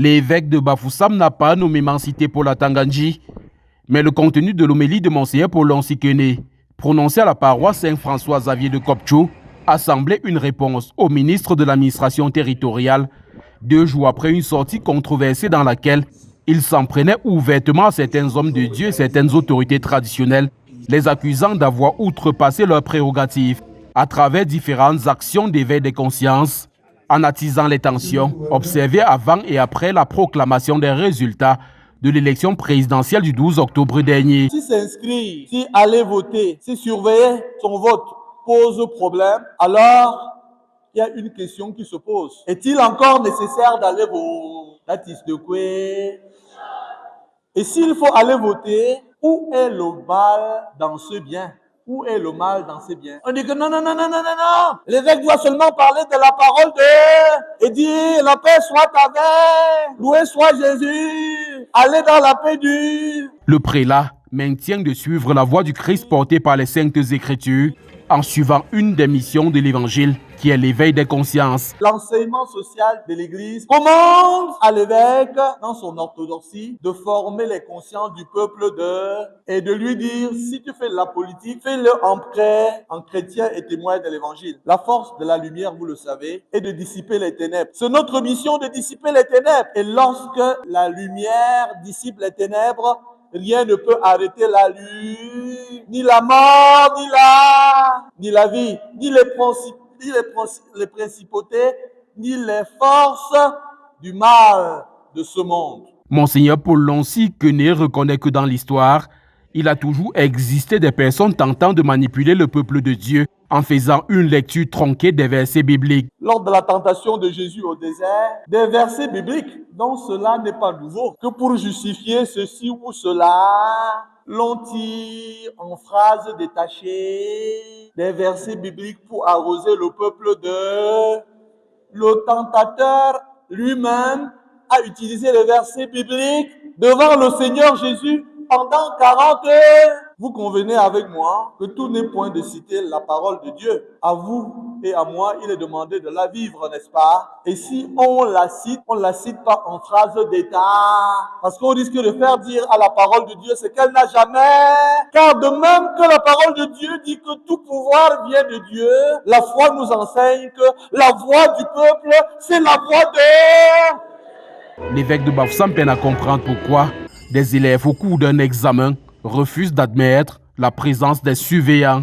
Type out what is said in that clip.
L'évêque de Bafoussam n'a pas nommément cité Paul Atangandji, mais le contenu de l'homélie de Monseigneur Paul Lonsikene, prononcé à la paroisse Saint-François Xavier de Kopcho, a semblé une réponse au ministre de l'administration territoriale, 2 jours après une sortie controversée dans laquelle il s'en prenait ouvertement à certains hommes de Dieu et certaines autorités traditionnelles, les accusant d'avoir outrepassé leurs prérogatives à travers différentes actions d'éveil des consciences, en attisant les tensions observées avant et après la proclamation des résultats de l'élection présidentielle du 12 octobre dernier. Si s'inscrire, si aller voter, si surveiller son vote pose problème, alors il y a une question qui se pose. Est-il encore nécessaire d'aller voter? Et s'il faut aller voter, où est le mal dans ce bien? Où est le mal dans ces biens? On dit que non. L'évêque doit seulement parler de la parole de et dire la paix soit avec, loué soit Jésus, allez dans la paix du... Le prélat maintient de suivre la voie du Christ portée par les Saintes Écritures en suivant une des missions de l'Évangile qui est l'éveil des consciences. L'enseignement social de l'Église commande à l'évêque, dans son orthodoxie, de former les consciences du peuple et de lui dire, si tu fais de la politique, fais-le en chrétien et témoin de l'Évangile. La force de la lumière, vous le savez, est de dissiper les ténèbres. C'est notre mission de dissiper les ténèbres. Et lorsque la lumière dissipe les ténèbres, rien ne peut arrêter la lutte, ni la mort, ni la vie, ni les principautés, ni les forces du mal de ce monde. Monseigneur Paul Lonsikene reconnaît que dans l'histoire, il a toujours existé des personnes tentant de manipuler le peuple de Dieu en faisant une lecture tronquée des versets bibliques. Lors de la tentation de Jésus au désert, des versets bibliques, dont cela n'est pas nouveau, que pour justifier ceci ou cela, l'on tire en phrases détachées des versets bibliques pour arroser le peuple de... Le tentateur lui-même a utilisé les versets bibliques devant le Seigneur Jésus pendant 40 heures. Vous convenez avec moi que tout n'est point de citer la parole de Dieu. À vous et à moi, il est demandé de la vivre, n'est-ce pas? Et si on la cite pas en phrase d'état. Parce qu'on risque de faire dire à la parole de Dieu ce qu'elle n'a jamais. Car de même que la parole de Dieu dit que tout pouvoir vient de Dieu, la foi nous enseigne que la voix du peuple, c'est la voix de... L'évêque de Bafoussam peine à comprendre pourquoi des élèves au cours d'un examen refusent d'admettre la présence des surveillants.